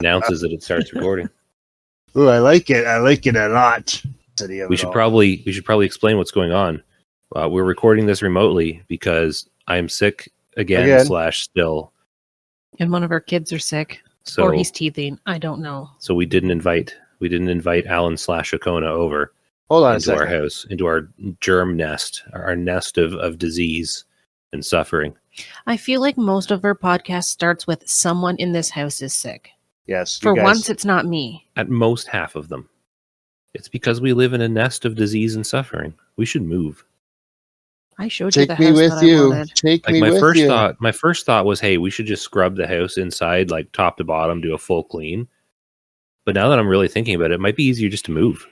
announces that it starts recording. Ooh, I like it. I like it a lot. We should probably explain what's going on. We're recording this remotely because I'm sick again. / still. And one of our kids are sick. So, or he's teething. I don't know. So we didn't invite Alan / Okona over. Hold on into our house, into our germ nest, our nest of disease and suffering. I feel like most of our podcast starts with someone in this house is sick. Yes. For once, it's not me. At most, half of them. It's because we live in a nest of disease and suffering. We should move. I showed you the house that I wanted. Take me with you. My first thought was, hey, we should just scrub the house inside, like top to bottom, do a full clean. But now that I'm really thinking about it, it might be easier just to move.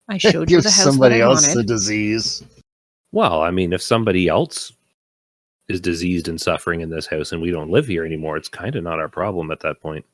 I showed you the house somebody that I else wanted. the disease. Well, I mean, if somebody else is diseased and suffering in this house and we don't live here anymore, it's kind of not our problem at that point.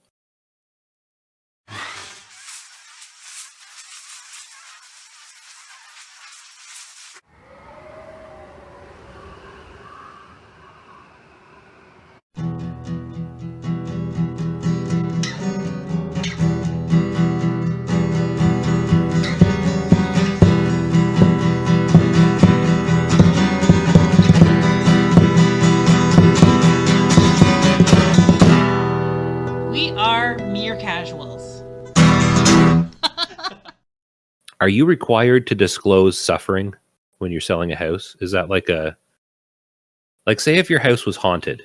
Are you required to disclose suffering when you're selling a house? Is that like say if your house was haunted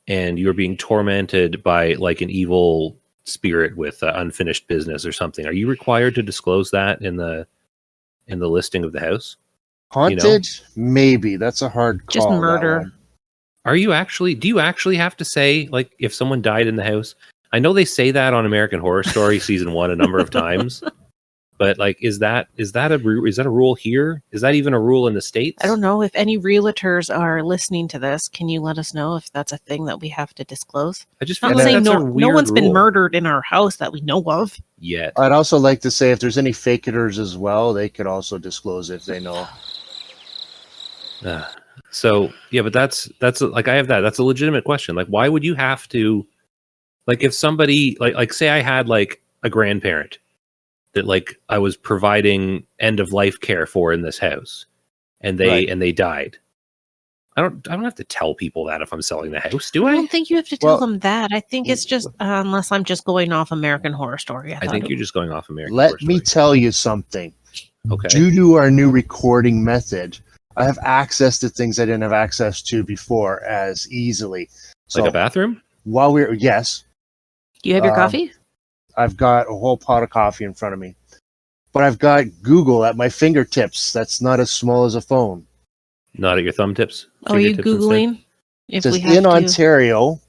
and you're being tormented by like an evil spirit with unfinished business or something, are you required to disclose that in the listing of the house? Haunted? Maybe. That's a hard call. Just murder. Do you actually have to say, like, if someone died in the house? I know they say that on American Horror Story season 1 a number of times. But like, is that a rule here? Is that even a rule in the States? I don't know. If any realtors are listening to this, can you let us know if that's a thing that we have to disclose? I just feel like that's a weird no one's rule. been murdered in our house that we know of yet. I'd also like to say if there's any fakers as well, they could also disclose if they know. So yeah, but that's like, I have that. That's a legitimate question. Like, why would you have to? Like, if somebody like say I had like a grandparent that like I was providing end of life care for in this house, and they died. I don't have to tell people that if I'm selling the house, do I? I don't think you have to tell them that. I think it's just unless I'm just going off American Horror Story. I think you're just going off American Horror Story. Let me tell you something. Okay. Due to our new recording method, I have access to things I didn't have access to before as easily. So like a bathroom? Yes. Do you have your coffee? I've got a whole pot of coffee in front of me. But I've got Google at my fingertips. That's not as small as a phone. Not at your thumb tips? Oh, are you Googling? It says in Ontario,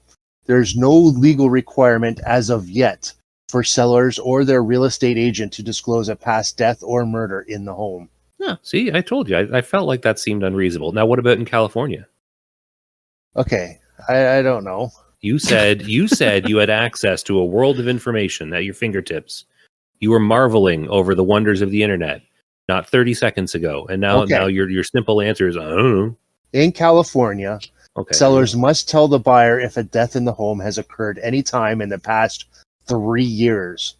there's no legal requirement as of yet for sellers or their real estate agent to disclose a past death or murder in the home. Huh. See, I told you. I felt like that seemed unreasonable. Now, what about in California? Okay, I don't know. You said you had access to a world of information at your fingertips. You were marveling over the wonders of the internet not 30 seconds ago, and now your simple answer is I don't know. In California, sellers must tell the buyer if a death in the home has occurred any time in the past 3 years.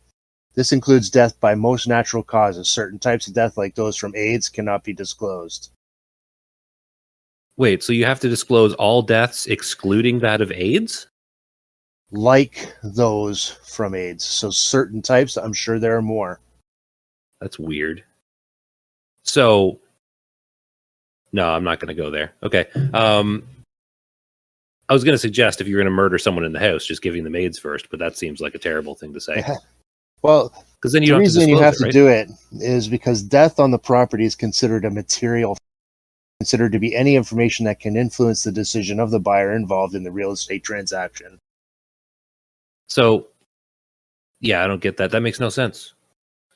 This includes death by most natural causes. Certain types of death, like those from AIDS, cannot be disclosed. Wait, so you have to disclose all deaths excluding that of AIDS? Like those from AIDS. So certain types, I'm sure there are more. That's weird. So, no, I'm not going to go there. Okay. I was going to suggest if you're going to murder someone in the house, just giving them AIDS first, but that seems like a terrible thing to say. Well, because then the reason you have to do it is because death on the property is considered a material, considered to be any information that can influence the decision of the buyer involved in the real estate transaction. So, yeah, I don't get that. That makes no sense.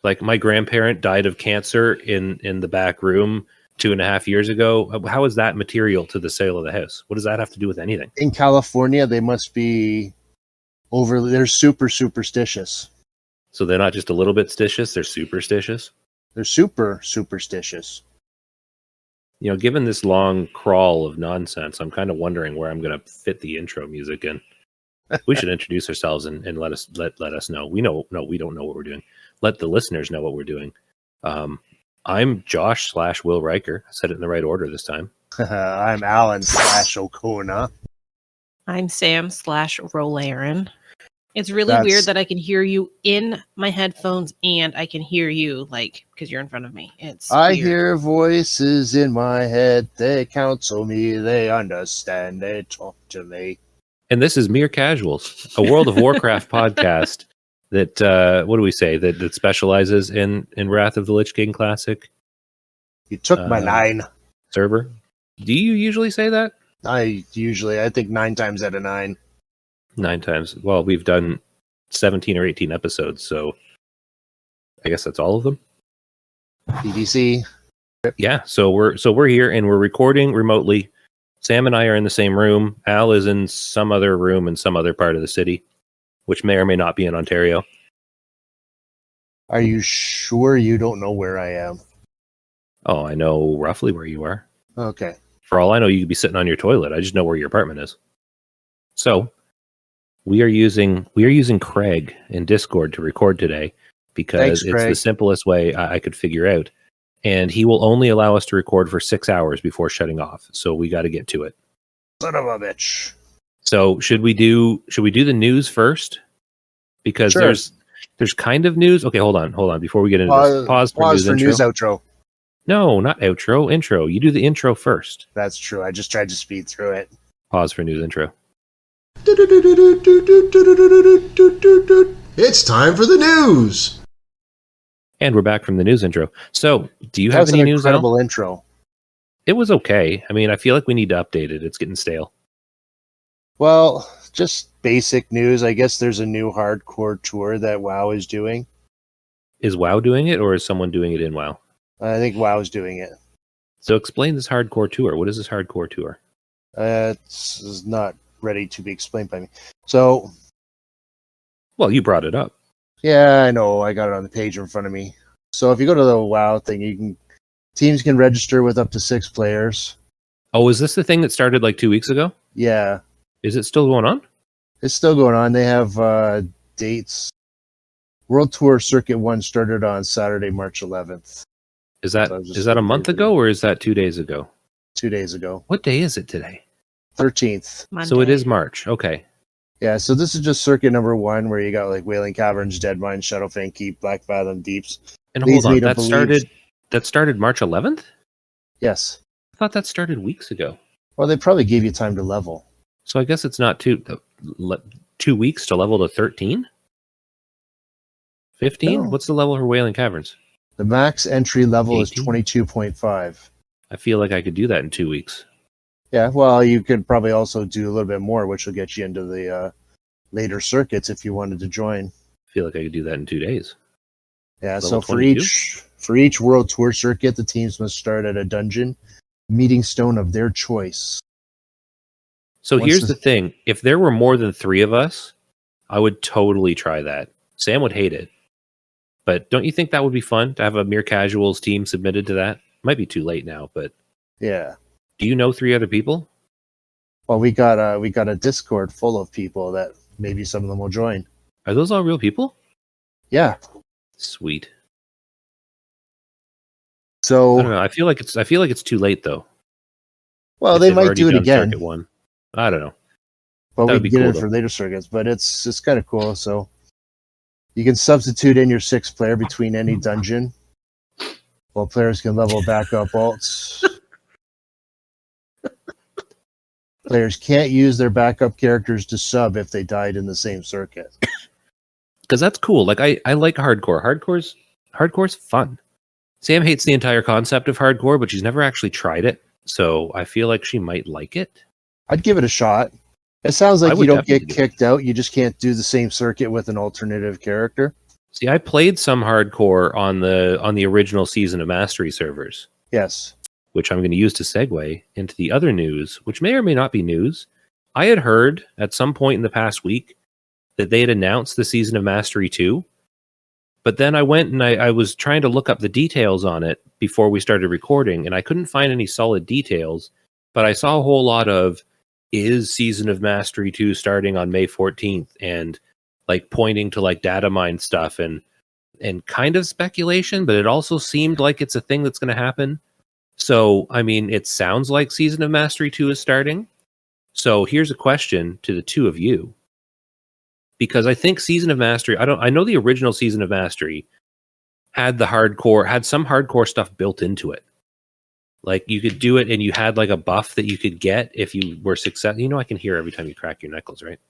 Like, my grandparent died of cancer in the back room 2.5 years ago. How is that material to the sale of the house? What does that have to do with anything? In California, they must be they're super superstitious. So they're not just a little bit stitious, they're superstitious? They're super superstitious. You know, given this long crawl of nonsense, I'm kind of wondering where I'm going to fit the intro music in. We should introduce ourselves and let us know. We don't know what we're doing. Let the listeners know what we're doing. I'm Josh / Will Riker. I said it in the right order this time. I'm Alan / Okona. I'm Sam / Roll Aaron. It's really weird that I can hear you in my headphones and I can hear you because you're in front of me. I hear voices in my head. They counsel me. They understand. They talk to me. And this is Mere Casuals, a World of Warcraft podcast that what do we say that specializes in Wrath of the Lich King Classic. You took my 9 server. Do you usually say that? I think 9 times out of 9. 9 times. Well, we've done 17 or 18 episodes, so I guess that's all of them. BDC. Yeah, so we're here and we're recording remotely. Sam and I are in the same room. Al is in some other room in some other part of the city, which may or may not be in Ontario. Are you sure you don't know where I am? Oh, I know roughly where you are. Okay. For all I know, you could be sitting on your toilet. I just know where your apartment is. So we are using Craig in Discord to record today because it's the simplest way I could figure out. And he will only allow us to record for 6 hours before shutting off. So we got to get to it. Son of a bitch. So should we do the news first? Because sure. there's kind of news. Okay, hold on. Before we get into this, pause for news outro. No, not outro. Intro. You do the intro first. That's true. I just tried to speed through it. Pause for news intro. It's time for the news. And we're back from the news intro. So, do you have any news? Incredible intro. It was okay. I mean, I feel like we need to update it. It's getting stale. Well, just basic news. I guess there's a new hardcore tour that WoW is doing. Is WoW doing it, or is someone doing it in WoW? I think WoW is doing it. So explain this hardcore tour. What is this hardcore tour? It's not ready to be explained by me. So, well, you brought it up. Yeah, I know. I got it on the page in front of me. So if you go to the WoW thing, teams can register with up to 6 players. Oh, is this the thing that started like 2 weeks ago? Yeah. Is it still going on? It's still going on. They have dates. World Tour Circuit 1 started on Saturday, March 11th. Is that a month ago or is that 2 days ago? 2 days ago. What day is it today? 13th. Monday. So it is March. Okay. Yeah, so this is just circuit number 1 where you got like Wailing Caverns, Deadmine, Shadowfang Keep, Black Fathom Deeps. And hold on, that started March 11th? Yes. I thought that started weeks ago. Well, they probably gave you time to level. So I guess it's not 2 weeks to level to 13? 15? No. What's the level for Wailing Caverns? The max entry level 18? Is 22.5. I feel like I could do that in 2 weeks. Yeah, well, you could probably also do a little bit more, which will get you into the later circuits if you wanted to join. I feel like I could do that in 2 days. Yeah, level so 22? for each World Tour circuit, the teams must start at a dungeon, meeting stone of their choice. So here's the thing. If there were more than 3 of us, I would totally try that. Sam would hate it. But don't you think that would be fun to have a Mere Casuals team submitted to that? Might be too late now, but yeah. Do you know 3 other people? Well, we got a Discord full of people that maybe some of them will join. Are those all real people? Yeah. Sweet. So I don't know. I feel like it's too late though. Well, they might do it again. Circuit 1. I don't know. Well, we can get it for later circuits, but it's kind of cool. So you can substitute in your 6th player between any dungeon, while players can level back up alts. Players can't use their backup characters to sub if they died in the same circuit. Because that's cool. Like I like hardcore. Hardcore's fun. Sam hates the entire concept of hardcore, but she's never actually tried it. So I feel like she might like it. I'd give it a shot. It sounds like you don't get kicked out. You just can't do the same circuit with an alternative character. See, I played some hardcore on the original Season of Mastery servers. Yes. Which I'm going to use to segue into the other news, which may or may not be news. I had heard at some point in the past week that they had announced the Season of Mastery 2. But then I went and I was trying to look up the details on it before we started recording, and I couldn't find any solid details. But I saw a whole lot of is Season of Mastery 2 starting on May 14th, and like pointing to like data mine stuff and kind of speculation, but it also seemed like it's a thing that's going to happen. So, I mean, it sounds like Season of Mastery 2 is starting. So here's a question to the two of you. Because I think Season of Mastery, I know the original Season of Mastery had some hardcore stuff built into it. Like you could do it and you had like a buff that you could get if you were successful. You know, I can hear every time you crack your knuckles, right?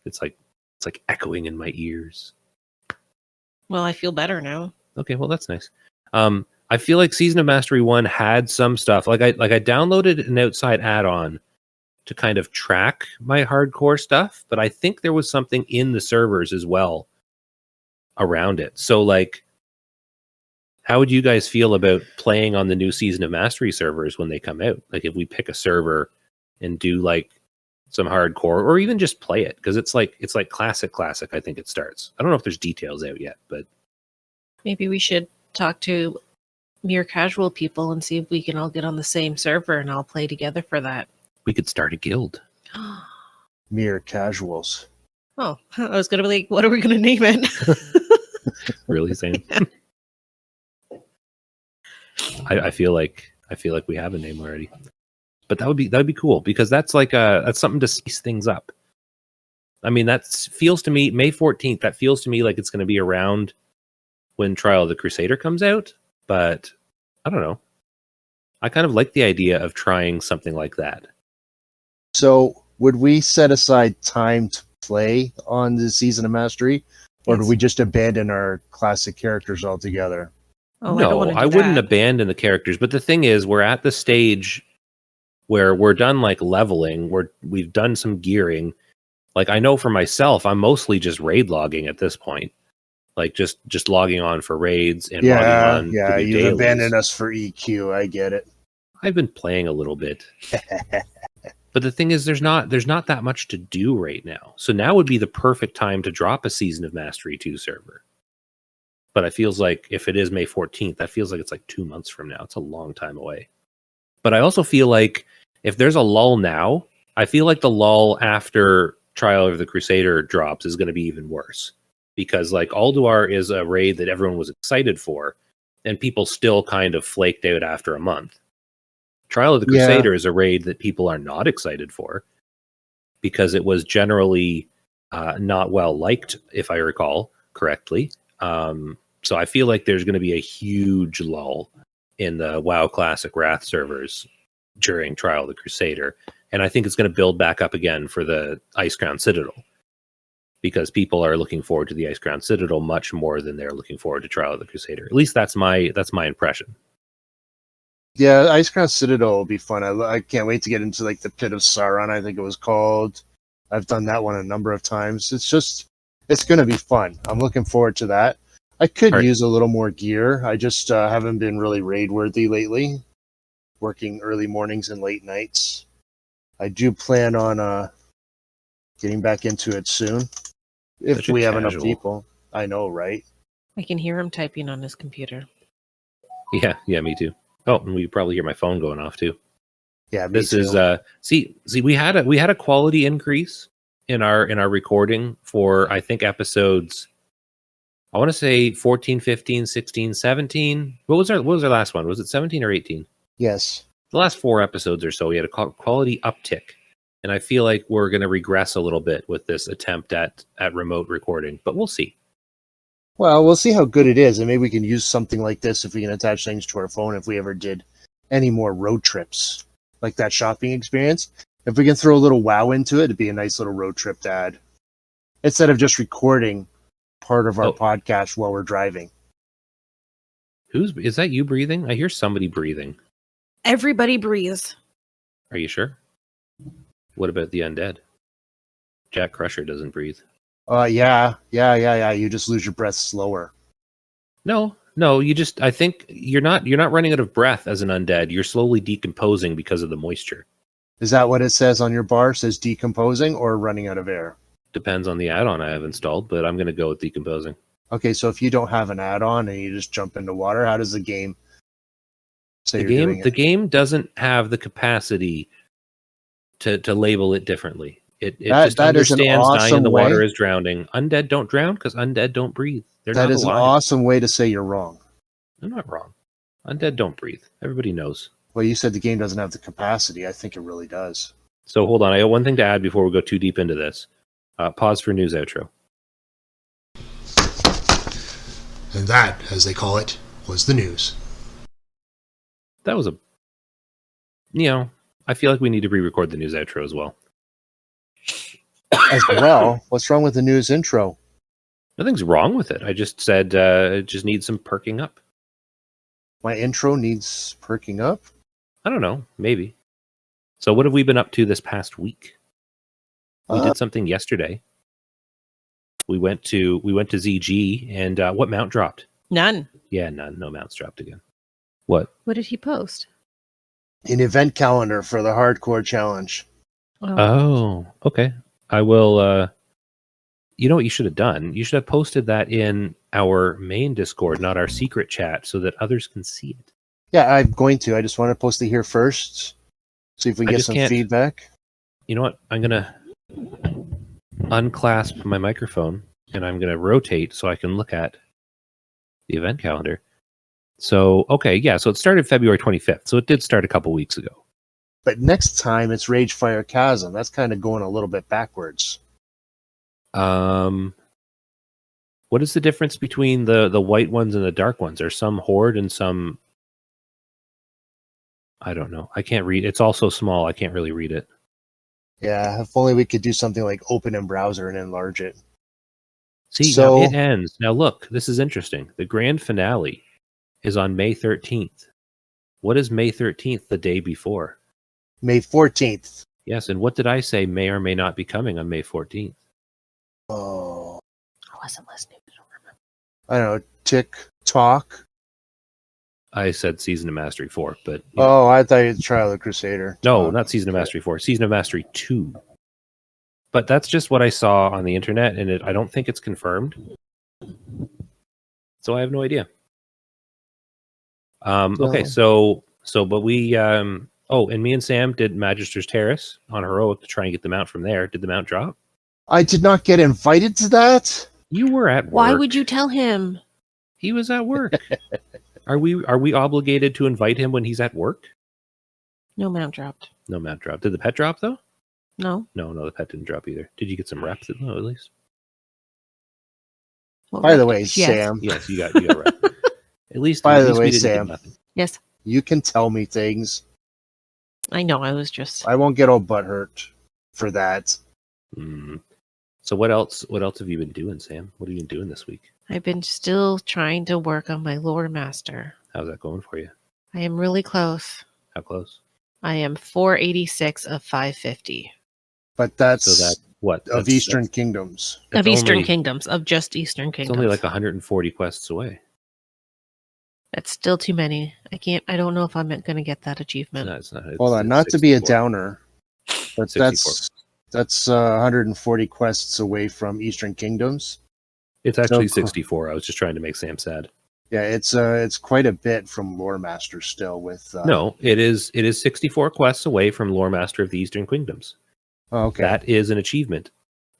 It's like echoing in my ears. Well, I feel better now. Okay, well that's nice. I feel like Season of Mastery 1 had some stuff. Like I downloaded an outside add-on to kind of track my hardcore stuff, but I think there was something in the servers as well around it. So like, how would you guys feel about playing on the new Season of Mastery servers when they come out? Like if we pick a server and do like some hardcore, or even just play it, because it's like classic. I think it starts. I don't know if there's details out yet, but maybe we should talk to mere casual people and see if we can all get on the same server and all play together for that. We could start a guild. Mere casuals. Oh, I was gonna be like, what are we gonna name it? Really, Sam? I feel like we have a name already, but that would be cool, because that's like that's something to spice things up. I mean, that feels to me May 14th. That feels to me like it's going to be around when Trial of the Crusader comes out, but I don't know. I kind of like the idea of trying something like that. So, would we set aside time to play on the Season of Mastery, or do we just abandon our classic characters altogether? Oh, no, I wouldn't abandon the characters. But the thing is, we're at the stage where we're done like leveling. We've done some gearing. Like I know for myself, I'm mostly just raid logging at this point. Like just logging on for raids and logging on. Yeah, to do you've dailies. abandoned us for EQ. I get it. I've been playing a little bit. But the thing is, there's not that much to do right now. So now would be the perfect time to drop a Season of Mastery 2 server. But it feels like if it is May 14th, that feels like it's like 2 months from now. It's a long time away. But I also feel like if there's a lull now, I feel like the lull after Trial of the Crusader drops is going to be even worse. Because like Alduar is a raid that everyone was excited for, and people still kind of flaked out after a month. Trial of the Crusader is a raid that people are not excited for, because it was generally not well liked, if I recall correctly. So I feel like there's going to be a huge lull in the WoW Classic Wrath servers during Trial of the Crusader. And I think it's going to build back up again for the Icecrown Citadel, because people are looking forward to the Icecrown Citadel much more than they're looking forward to Trial of the Crusader. At least that's my impression. Yeah, Icecrown Citadel will be fun. I can't wait to get into like the Pit of Sauron, I think it was called. I've done that one a number of times. It's going to be fun. I'm looking forward to that. I could use a little more gear. I just haven't been really raid worthy lately, working early mornings and late nights. I do plan on getting back into it soon, if we have enough people. I know, right? I can hear him typing on his computer. Yeah, me too. Oh, and we probably hear my phone going off too. Yeah, this too. Is see we had a quality increase in our recording for I think episodes, I want to say 14, 15, 16, 17. What was our last one? Was it 17 or 18? Yes. The last 4 episodes or so we had a quality uptick, and I feel like we're going to regress a little bit with this attempt at remote recording, but we'll see. Well, we'll see how good it is, and maybe we can use something like this if we can attach things to our phone if we ever did any more road trips, like that shopping experience. If we can throw a little WoW into it, it'd be a nice little road trip to add, instead of just recording part of our podcast while we're driving. Is that you breathing? I hear somebody breathing. Everybody breathes. Are you sure? What about the undead? Jack Crusher doesn't breathe. Yeah. You just lose your breath slower. No. I think you're not running out of breath as an undead. You're slowly decomposing because of the moisture. Is that what it says on your bar? It says decomposing or running out of air? Depends on the add-on I have installed, but I'm going to go with decomposing. Okay, so if you don't have an add-on and you just jump into water, how does the game say the game doesn't have the capacity to label it differently. It just that is an understands dying in awesome the water way. is drowning. Undead don't drown because undead don't breathe. They're That not is an alive. awesome way to say you're wrong. I'm not wrong. Undead don't breathe. Everybody knows. Well, you said the game doesn't have the capacity. I think it really does. So hold on. I have one thing to add before we go too deep into this. Pause for news outro. And that, as they call it, was the news. That was I feel like we need to re-record the news outro as well. As well, what's wrong with the news intro? Nothing's wrong with it. I just said it just needs some perking up. My intro needs perking up? I don't know. Maybe. So what have we been up to this past week? We did something yesterday. We went to ZG, and what mount dropped? None. Yeah, none. No mounts dropped again. What? What did he post? An event calendar for the hardcore challenge. Oh, okay. I will. You know what you should have done? You should have posted that in our main Discord, not our secret chat, so that others can see it. Yeah, I'm going to. I just want to post it here first. See if we get some feedback. You know what? I'm going to unclasp my microphone, and I'm going to rotate so I can look at the event calendar. So, okay, yeah, so it started February 25th, so it did start a couple weeks ago. But next time it's Rage Fire Chasm. That's kind of going a little bit backwards. What is the difference between the white ones and the dark ones? Are some Horde and some... I don't know. I can't read. It's all so small, I can't really read it. Yeah, if only we could do something like open in browser and enlarge it. See, now it ends. Now look, this is interesting. The grand finale is on May 13th. What is May 13th the day before? May 14th. Yes, and what did I say may or may not be coming on May 14th? Oh. I wasn't listening. I don't remember. I don't know. TikTok. I said Season of Mastery 4, but... Oh, I thought you had Trial of the Crusader. No, not Season of Mastery 4. Season of Mastery 2. But that's just what I saw on the internet, and I don't think it's confirmed. So I have no idea. Okay, but we... and me and Sam did Magister's Terrace on Heroic to try and get the mount from there. Did the mount drop? I did not get invited to that. You were at work. Why would you tell him? He was at work. Are we obligated to invite him when he's at work? No mount dropped. No mount dropped. Did the pet drop though? No. No, the pet didn't drop either. Did you get some reps? No, at least. Well, By the way, yes. Sam. Yes, you got rep. At least. By the we way, didn't get Sam. nothing. Yes. You can tell me things. I know. I was just. I won't get all butthurt for that. Mm. So what else? What else have you been doing, Sam? What have you been doing this week? I've been still trying to work on my lore master. How's that going for you? I am really close. How close? I am 486 of 550. But that's So that what of Eastern Kingdoms. Of Eastern Kingdoms. Of just Eastern It's Kingdoms. only like 140 quests away. That's still too many. I don't know if I'm going to get that achievement. No, it's not. Hold on, not to be a downer, but 64. that's 140 quests away from Eastern Kingdoms. It's actually 64. I was just trying to make Sam sad. Yeah, it's quite a bit from Lore Master still. With No, it is 64 quests away from Lore Master of the Eastern Kingdoms. Oh, okay, That is an achievement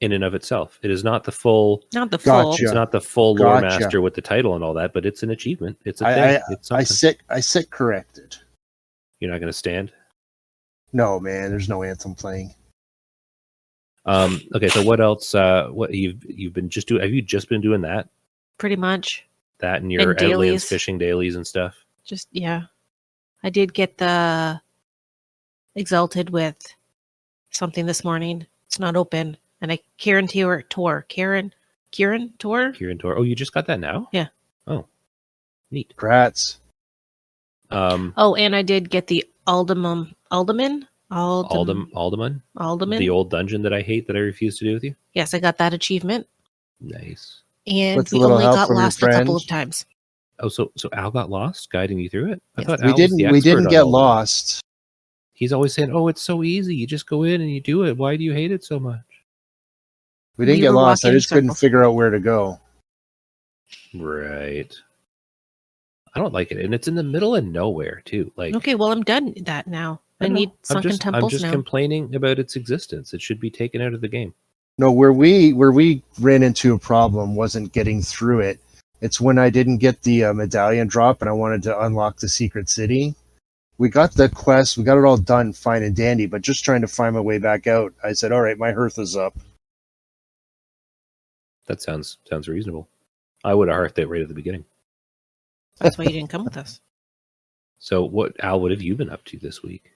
in and of itself. It is not the full. Not the full. Gotcha. It's not the full Lore Gotcha. Master with the title and all that, but it's an achievement. It's a thing. It's something. I sit corrected. You're not going to stand. No, man, there's no Anthem playing. Okay, so what else? What you've been just doing? Have you just been doing that? Pretty much. That and your And Outlands dailies. fishing dailies and stuff. Just, yeah. I did get the Exalted with something this morning. It's not open. And I Kieran Tor. Kieran Tor? Kieran Tor. Oh, you just got that now? Yeah. Oh, neat. Congrats. Oh, and I did get the Alderman. Alderman? Alderman? The old dungeon that I hate that I refuse to do with you? Yes, I got that achievement. Nice. And With a we little only help got from your lost a couple friend? of times. Oh, so Al got lost guiding you through it? I Yes. thought We Al was the didn't expert on get all that. lost. He's always saying, "Oh, it's so easy. You just go in and you do it. Why do you hate it so much?" We didn't We get were lost. I walking just couldn't circles. figure out where to go. Right. I don't like it, and it's in the middle of nowhere too. Like, Okay, well, I'm done with that now. I need sunken I'm temples just now. complaining about its existence. It should be taken out of the game. No, where we ran into a problem wasn't getting through it. It's when I didn't get the medallion drop and I wanted to unlock the secret city. We got the quest, we got it all done fine and dandy, but just trying to find my way back out, I said, all right, my hearth is up. That sounds reasonable. I would have hearthed it right at the beginning. That's why you didn't come with us. So what have you been up to this week?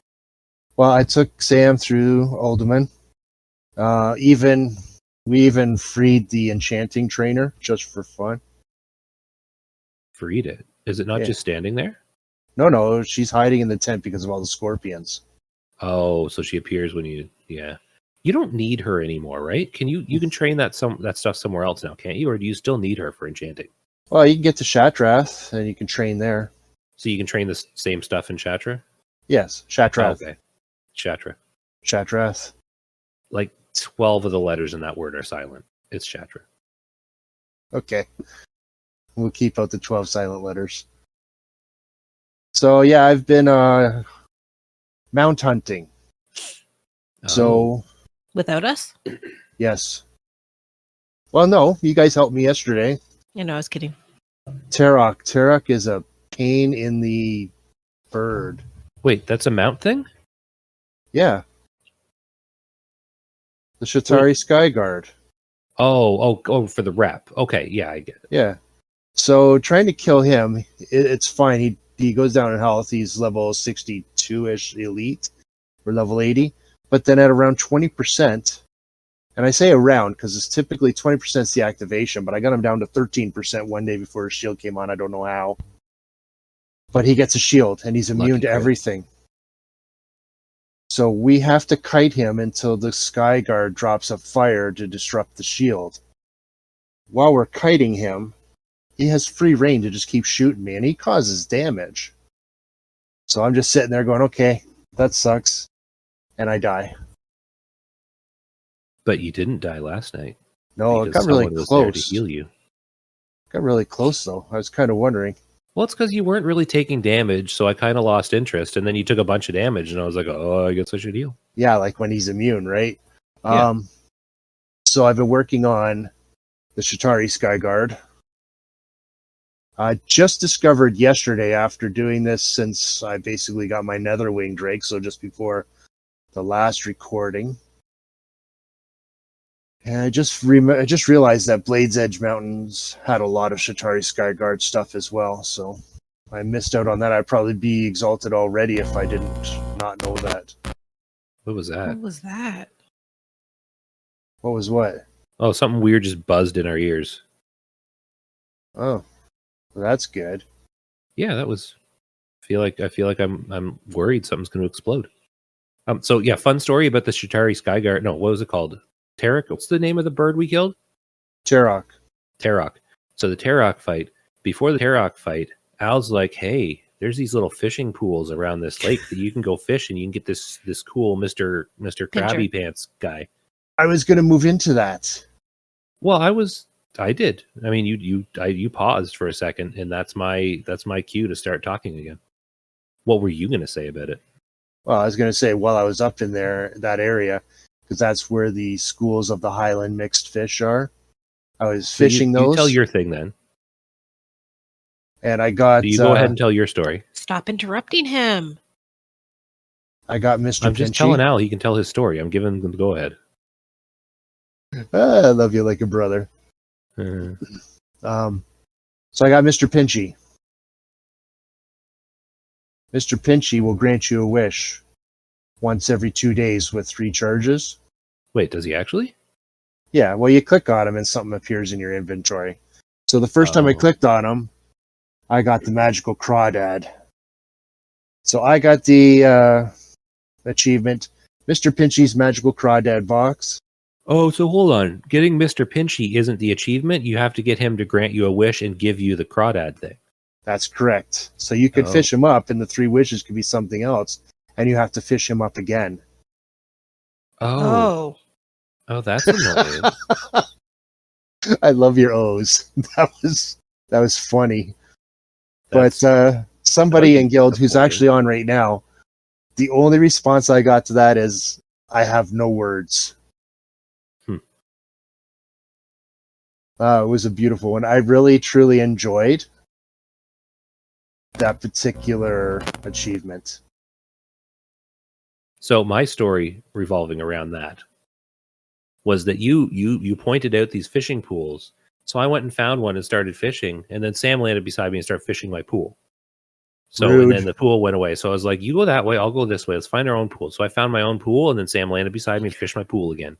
Well, I took Sam through Alderman. We even freed the enchanting trainer just for fun. Freed it. Is it not just standing there? No, she's hiding in the tent because of all the scorpions. Oh, so she appears when you You don't need her anymore, right? You can train that stuff somewhere else now, can't you? Or do you still need her for enchanting? Well, you can get to Shatrath and you can train there. So you can train the same stuff in Shatra? Yes, Shatrath. Oh, okay. Shatra. Shatrath. Like 12 of the letters in that word are silent. It's Shatra. Okay. We'll keep out the 12 silent letters. So, yeah, I've been mount hunting. Oh. So... Without us? Yes. Well, no, you guys helped me yesterday. You know, I was kidding. Tarok. Tarok is a pain in the bird. Wait, that's a mount thing? Yeah. The Shatari Skyguard. Oh, for the rep. Okay, yeah, I get it. Yeah. So trying to kill him, it's fine. He goes down in health. He's level 62-ish elite, or level 80. But then at around 20%, and I say around because it's typically 20% is the activation, but I got him down to 13% one day before his shield came on. I don't know how. But he gets a shield, and he's immune Lucky to kid. everything. So we have to kite him until the Skyguard drops a fire to disrupt the shield. While we're kiting him, he has free reign to just keep shooting me, and he causes damage. So I'm just sitting there going, okay, that sucks. And I die. But you didn't die last night. No, it because got really someone was there to close. heal you. Got really close, though. I was kind of wondering. Well, it's because you weren't really taking damage, so I kind of lost interest, and then you took a bunch of damage, and I was like, oh, I guess I should heal. Yeah, like when he's immune, right? Yeah. So I've been working on the Shatari Skyguard. I just discovered yesterday after doing this, since I basically got my Netherwing Drake, so just before the last recording. And I just realized that Blades Edge Mountains had a lot of Shatari Skyguard stuff as well, so I missed out on that. I'd probably be exalted already if I didn't not know that. What was that? What was that? What was what? Oh, something weird just buzzed in our ears. Oh, well, that's good. Yeah, that was. I feel like I'm worried something's going to explode. So yeah, fun story about the Shatari Skyguard. No, what was it called? Tarok? What's the name of the bird we killed? Tarok. Tarok. So the Tarok fight. Before the Tarok fight, Al's like, "Hey, there's these little fishing pools around this lake that you can go fish, and you can get this cool Mr. Krabby Pants guy." I was going to move into that. Well, I did. I mean, you paused for a second, and that's my cue to start talking again. What were you going to say about it? Well, I was going to say, while I was up in that area, because that's where the schools of the Highland mixed fish are. I was fishing those. You tell your thing then. And I got... You go ahead and tell your story. Stop interrupting him. I got Mr. I'm just Pinchy. telling Al he can tell his story. I'm giving him the go ahead. I love you like a brother. So I got Mr. Pinchy. Mr. Pinchy will grant you a wish once every 2 days with 3 charges. Wait, does he actually? Yeah, well, you click on him and something appears in your inventory. So the first time I clicked on him, I got the magical crawdad. So I got the achievement, Mr. Pinchy's magical crawdad box. Oh, so hold on. Getting Mr. Pinchy isn't the achievement. You have to get him to grant you a wish and give you the crawdad thing. That's correct. So you could fish him up, and the 3 wishes could be something else, and you have to fish him up again. Oh, that's annoying. I love your O's. That was funny. But somebody in Guild who's actually on right now The only response I got to that is, I have no words. It was a beautiful one. I really, truly enjoyed that particular achievement. So my story revolving around that was that you pointed out these fishing pools. So I went and found one and started fishing, and then Sam landed beside me and started fishing my pool. So Rude. And then the pool went away. So I was like, "You go that way, I'll go this way. Let's find our own pool." So I found my own pool, and then Sam landed beside me and fished my pool again.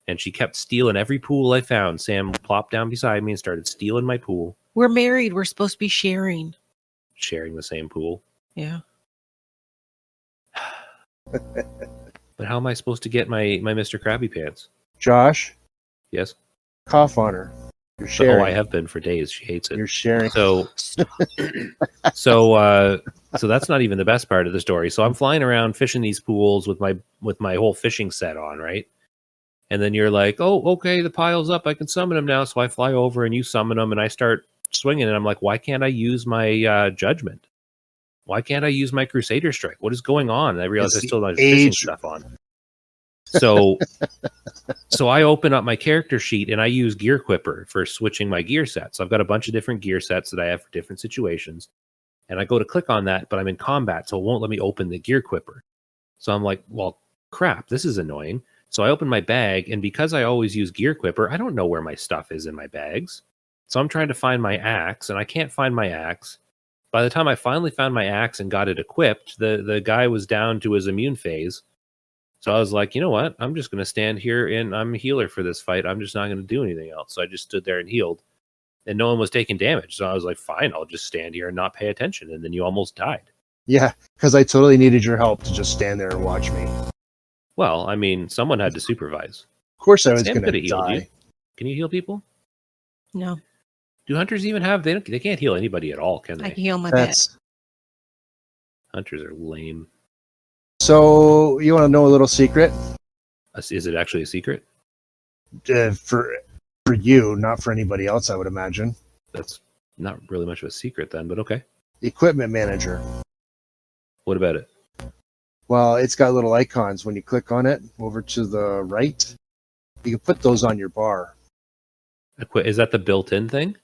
And she kept stealing every pool I found. Sam plopped down beside me and started stealing my pool. We're married. We're supposed to be sharing the same pool. Yeah. But how am I supposed to get my Mr. Krabby Pants? Josh? Yes? Cough on her. You're sharing. Oh, I have been for days. She hates it. You're sharing. So, so that's not even the best part of the story. So I'm flying around fishing these pools with my whole fishing set on, right? And then you're like, "Oh, okay, the pile's up. I can summon them now." So I fly over and you summon them, and I start swinging. And I'm like, "Why can't I use my judgment? Why can't I use my Crusader Strike? What is going on?" And I realized I still don't have fishing stuff on. So I open up my character sheet and I use Gear Quipper for switching my gear sets. So I've got a bunch of different gear sets that I have for different situations. And I go to click on that, but I'm in combat, so it won't let me open the Gear Quipper. So I'm like, well, crap, this is annoying. So I open my bag, and because I always use Gear Quipper, I don't know where my stuff is in my bags. So I'm trying to find my axe, and I can't find my axe. By the time I finally found my axe and got it equipped, the guy was down to his immune phase. So I was like, you know what? I'm just going to stand here, and I'm a healer for this fight. I'm just not going to do anything else. So I just stood there and healed, and no one was taking damage. So I was like, fine, I'll just stand here and not pay attention. And then you almost died. Yeah, because I totally needed your help to just stand there and watch me. Well, I mean, someone had to supervise. Of course I was Sam going could to have healed die. you. Can you heal people? No. Do hunters even have? They can't heal anybody at all, can I they? can heal my bed. Hunters are lame. So you want to know a little secret? Is it actually a secret? For you, not for anybody else, I would imagine. That's not really much of a secret then, but okay. Equipment manager. What about it? Well, it's got little icons. When you click on it over to the right, you can put those on your bar. Is that the built-in thing?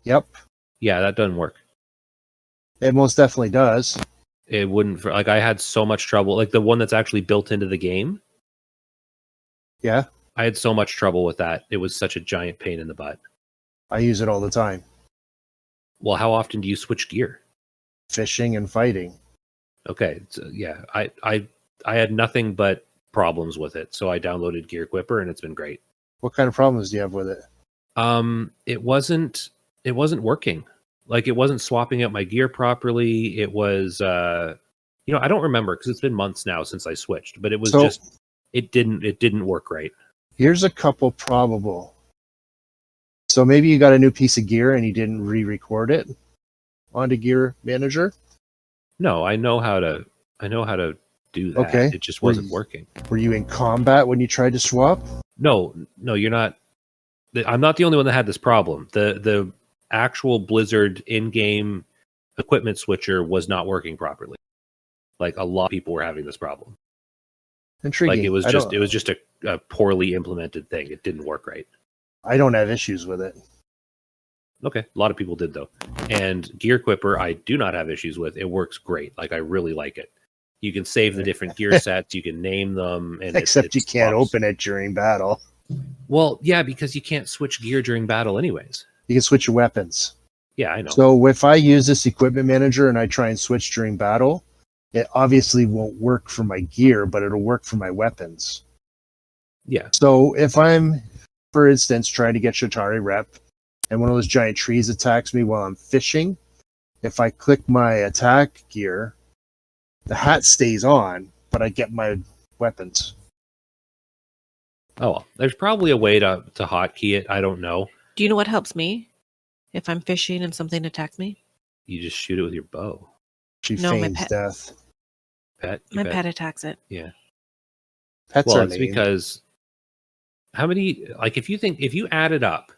Yep. Yeah, that doesn't work. It most definitely does. It wouldn't. Like, I had so much trouble. Like the one that's actually built into the game. Yeah. I had so much trouble with that. It was such a giant pain in the butt. I use it all the time. Well, how often do you switch gear? Fishing and fighting. Okay. So, yeah. I had nothing but problems with it. So I downloaded Gear Quipper and it's been great. What kind of problems do you have with it? It wasn't working. Like, it wasn't swapping out my gear properly. It was, I don't remember because it's been months now since I switched, but it was it didn't work right. Here's a couple probable. So maybe you got a new piece of gear and you didn't re-record it onto Gear Manager. No, I know how to do that. Okay. It just wasn't working. Were you in combat when you tried to swap? No, you're not. I'm not the only one that had this problem. The actual Blizzard in-game equipment switcher was not working properly. Like, a lot of people were having this problem. Intriguing. Like, it was just a poorly implemented thing. It didn't work right. I don't have issues with it. Okay, a lot of people did though. And Gear Quipper, I do not have issues with. It works great. Like, I really like it. You can save the different gear sets. You can name them. And Except you can't open it during battle. Well, yeah, because you can't switch gear during battle anyways. You can switch your weapons. Yeah, I know. So if I use this equipment manager and I try and switch during battle, it obviously won't work for my gear, but it'll work for my weapons. Yeah. So if I'm, for instance, trying to get Shatari rep, and one of those giant trees attacks me while I'm fishing, if I click my attack gear, the hat stays on, but I get my weapons. Oh, well, there's probably a way to hotkey it. I don't know. Do you know what helps me if I'm fishing and something attacks me? You just shoot it with your bow. She No, my feigns pet. death. My pet attacks it. Yeah. Pets Well, are it's lame. because how many? Like, if you added up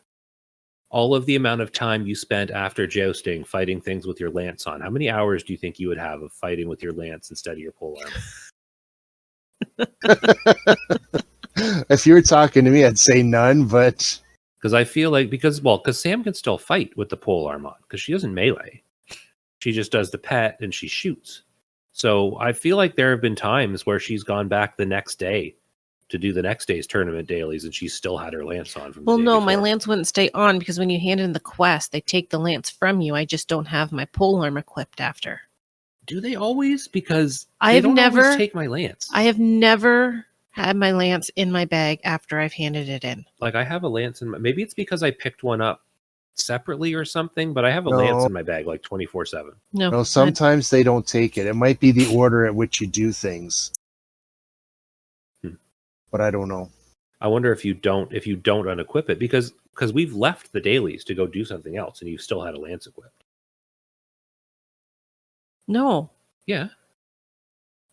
all of the amount of time you spent after jousting fighting things with your lance on, how many hours do you think you would have of fighting with your lance instead of your pole armor? If you were talking to me, I'd say none, but Because I feel like because Sam can still fight with the pole arm on because she doesn't melee. She just does the pet and she shoots. So I feel like there have been times where she's gone back the next day to do the next day's tournament dailies, and she still had her lance on from the Well, day no, before. my lance wouldn't stay on because when you hand in the quest, they take the lance from you. I just don't have my pole arm equipped after. Do they always? Because I they have don't never always take my lance. I have never had my lance in my bag after I've handed it in. Like I have a lance in my, maybe it's because I picked one up separately or something, but I have a No. lance in my bag like 24/7. no, sometimes they don't take it. It might be the order at which you do things. But I don't know. I wonder if you don't unequip it because we've left the dailies to go do something else and you still had a lance equipped. No. Yeah.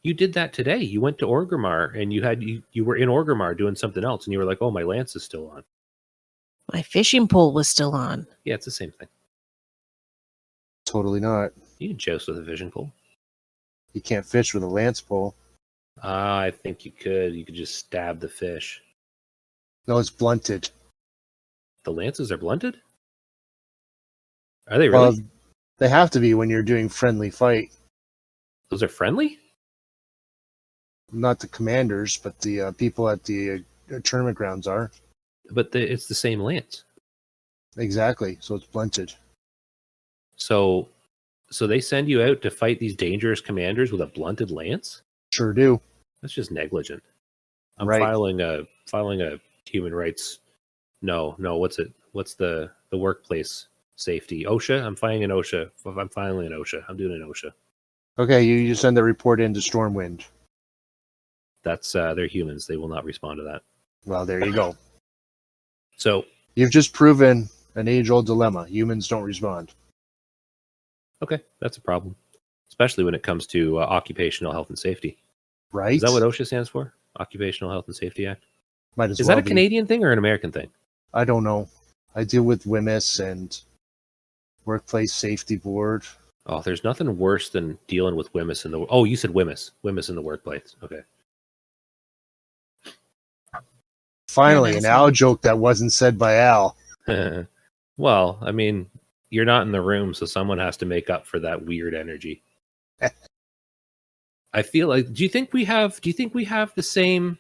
You did that today. You went to Orgrimmar and you were in Orgrimmar doing something else and you were like, "Oh, my lance is still on." My fishing pole was still on. Yeah, it's the same thing. Totally not. You can joust with a vision pole. You can't fish with a lance pole. I think you could. You could just stab the fish. No, it's blunted. The lances are blunted? Are they really? Well, they have to be when you're doing friendly fight. Those are friendly? Not the commanders, but the people at the tournament grounds are. But it's the same lance. Exactly. So it's blunted. So they send you out to fight these dangerous commanders with a blunted lance? Sure do. That's just negligent. I'm Right. filing a human rights. No, what's it? What's the workplace safety? OSHA? I'm filing an OSHA. I'm filing an OSHA. I'm doing an OSHA. Okay, you send the report into Stormwind. That's they're humans. They will not respond to that. Well, there you go. So You've just proven an age-old dilemma. Humans don't respond. okay, that's a problem, especially when it comes to occupational health and safety. Right? Is that what OSHA stands for? Occupational Health and Safety Act. Might as Is well that a be. Canadian thing or an American thing? I don't know. I deal with WMIS and Workplace Safety Board. Oh, there's nothing worse than dealing with WMIS in the. Oh, you said WMIS in the workplace. Okay. Finally, You're an an Al asshole. joke that wasn't said by Al. Well, I mean, you're not in the room, so someone has to make up for that weird energy. I feel like. Do you think we have the same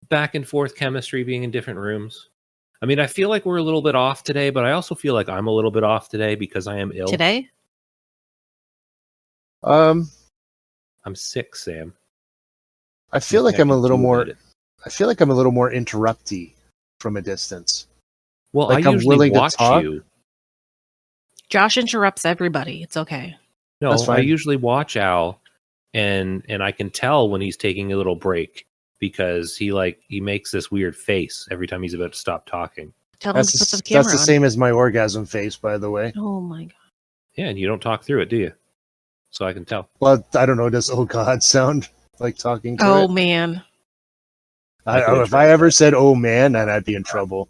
back and forth chemistry being in different rooms? I mean, I feel like we're a little bit off today, but I also feel like I'm a little bit off today because I am ill. Today? I'm sick, Sam. I feel like Nothing I'm I a can little do more. about it. I feel like I'm a little more interrupty from a distance. Well, Like I I'm usually willing to watch talk? you. Josh interrupts everybody. It's okay. No, That's I fine. usually watch Al, and I can tell when he's taking a little break because he makes this weird face every time he's about to stop talking. Tell him That's to put the the, camera that's the on. same as my orgasm face, by the way. Oh my god. Yeah, and you don't talk through it, do you? So I can tell. Well, I don't know. Does "Oh God" sound like talking to Oh it? man. I can If I interrupt ever that. said "Oh man," then I'd be in trouble.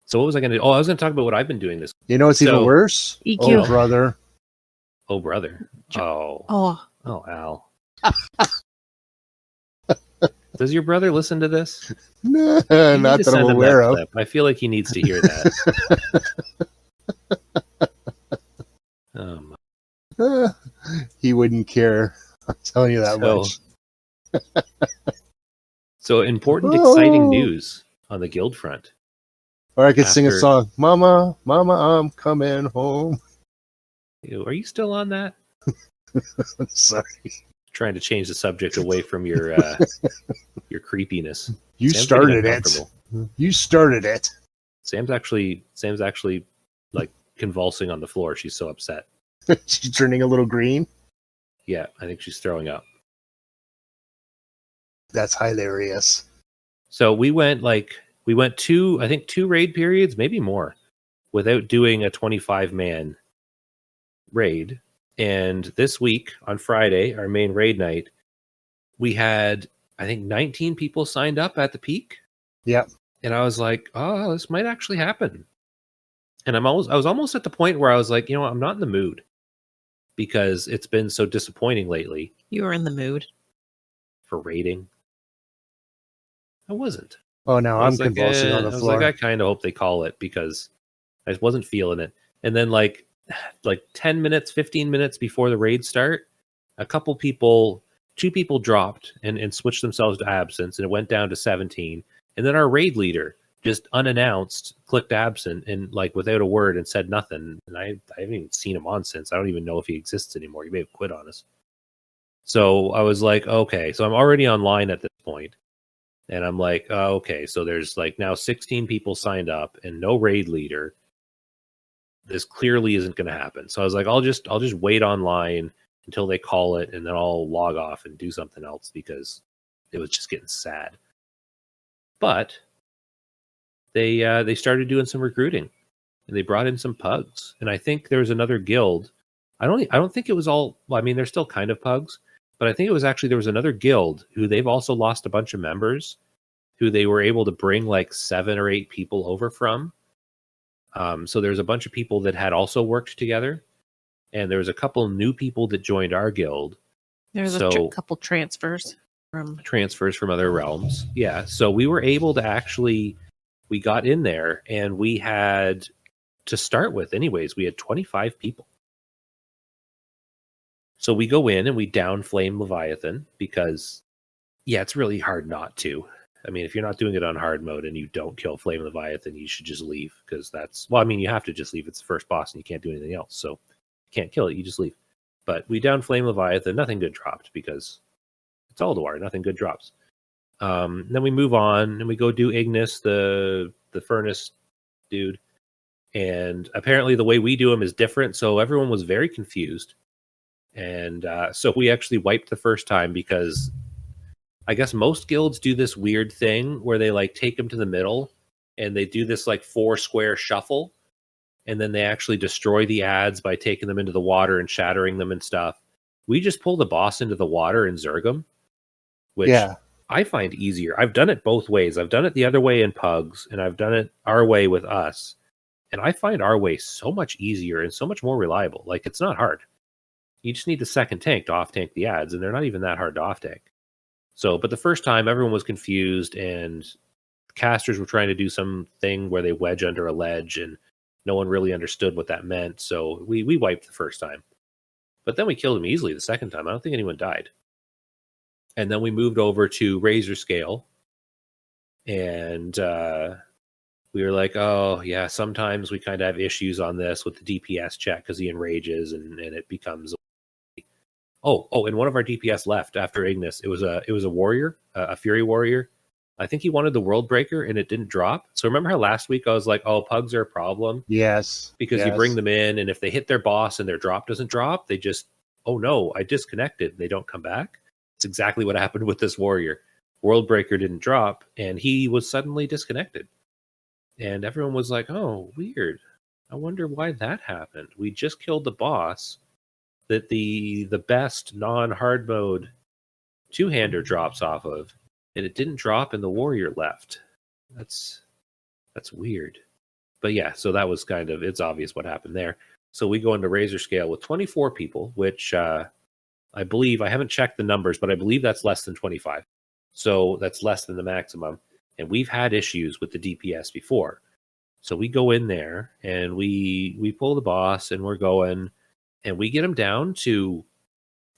So what was I going to do? Oh, I was going to talk about what I've been doing this. You know what's even So- worse? EQ. Oh brother. Oh, brother. Oh, Oh, Al. Does your brother listen to this? No, You need not to that I'm send him aware that of. clip. I feel like he needs to hear that. My. He wouldn't care. I'm telling you that much. So important, Oh. exciting news on the guild front. Or I could sing a After- song. Mama, Mama, I'm coming home. Ew, are you still on that? Sorry. Trying to change the subject away from your your creepiness. You Sam's started getting it. uncomfortable. You started it. Sam's actually like convulsing on the floor. She's so upset. She's turning a little green. Yeah, I think she's throwing up. That's hilarious. So we went two raid periods, maybe more, without doing a 25-man raid. And this week on Friday, our main raid night, we had, I think, 19 people signed up at the peak. Yep. And I was like, oh, this might actually happen. And I was almost at the point where I was like, I'm not in the mood because it's been so disappointing lately. You were in the mood for raiding. I wasn't. Oh no, I'm convulsing on the I was floor. like, I kind of hope they call it because I just wasn't feeling it. And then like 10 minutes, 15 minutes before the raid start, two people dropped and switched themselves to absence, and it went down to 17. And then our raid leader just unannounced clicked absent and like without a word and said nothing. And I haven't even seen him on since. I don't even know if he exists anymore. He may have quit on us. So I was like, okay, so I'm already online at this point. And I'm like, oh, okay, so there's like now 16 people signed up and no raid leader. This clearly isn't going to happen. So I was like, I'll just wait online until they call it, and then I'll log off and do something else because it was just getting sad. But they started doing some recruiting, and they brought in some pugs. And I think there was another guild. I don't think it was all. Well, I mean, they're still kind of pugs, but I think it was actually there was another guild who they've also lost a bunch of members, who they were able to bring like 7 or 8 people over from. So there's a bunch of people that had also worked together, and there was a couple new people that joined our guild. There's a couple transfers from other realms. Yeah, so we were able to we got in there, and we had, to start with anyways, we had 25 people. So we go in and we down flame Leviathan because, yeah, it's really hard not to. I mean, if you're not doing it on hard mode and you don't kill Flame Leviathan, you should just leave because you have to just leave. It's the first boss and you can't do anything else. So you can't kill it. You just leave. But we down Flame Leviathan. Nothing good dropped because it's Alduar. Nothing good drops. Then we move on and we go do Ignis, the furnace dude. And apparently the way we do him is different. So everyone was very confused. And so we actually wiped the first time because I guess most guilds do this weird thing where they like take them to the middle and they do this like 4 square shuffle, and then they actually destroy the ads by taking them into the water and shattering them and stuff. We just pull the boss into the water and zerg them, which I find easier. I've done it both ways. I've done it the other way in pugs, and I've done it our way with us. And I find our way so much easier and so much more reliable. Like, it's not hard. You just need the second tank to off tank the ads, and they're not even that hard to off tank. So, but the first time everyone was confused and casters were trying to do something where they wedge under a ledge and no one really understood what that meant. So we wiped the first time, but then we killed him easily the second time. I don't think anyone died. And then we moved over to Razor Scale, and we were like, oh yeah, sometimes we kind of have issues on this with the DPS check because he enrages and it becomes. Oh, and one of our DPS left after Ignis. It was a warrior, a Fury warrior. I think he wanted the World Breaker and it didn't drop. So remember how last week I was like, oh, pugs are a problem? Yes. Because you bring them in, and if they hit their boss and their drop doesn't drop, they just, oh no, I disconnected. They don't come back. It's exactly what happened with this warrior. World Breaker didn't drop, and he was suddenly disconnected. And everyone was like, oh, weird. I wonder why that happened. We just killed the boss that the best non-hard mode two-hander drops off of, and it didn't drop and the warrior left. That's weird. But yeah, so that was kind of, it's obvious what happened there. So we go into Razor Scale with 24 people, which I believe, I haven't checked the numbers, but I believe that's less than 25. So that's less than the maximum. And we've had issues with the DPS before. So we go in there and we pull the boss, and we're going, and we get him down to,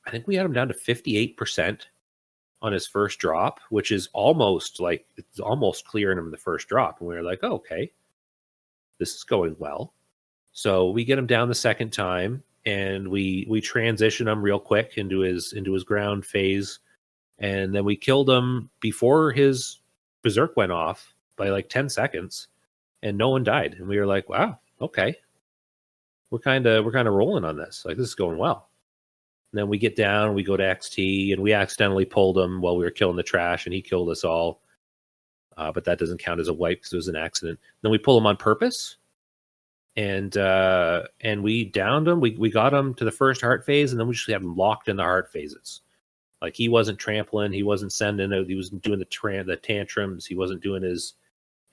I think we had him down to 58% on his first drop, which is almost like, it's almost clearing him the first drop. And we were like, oh, okay, this is going well. So we get him down the second time, and we transition him real quick into his ground phase. And then we killed him before his berserk went off by like 10 seconds, and no one died. And we were like, wow, okay. We're kind of rolling on this. Like, this is going well. And then we get down, we go to XT, and we accidentally pulled him while we were killing the trash, and he killed us all. But that doesn't count as a wipe because it was an accident. Then we pull him on purpose, and we downed him. We got him to the first heart phase, and then we just had him locked in the heart phases. Like, he wasn't trampling, he wasn't sending out, he wasn't doing the tantrums, he wasn't doing his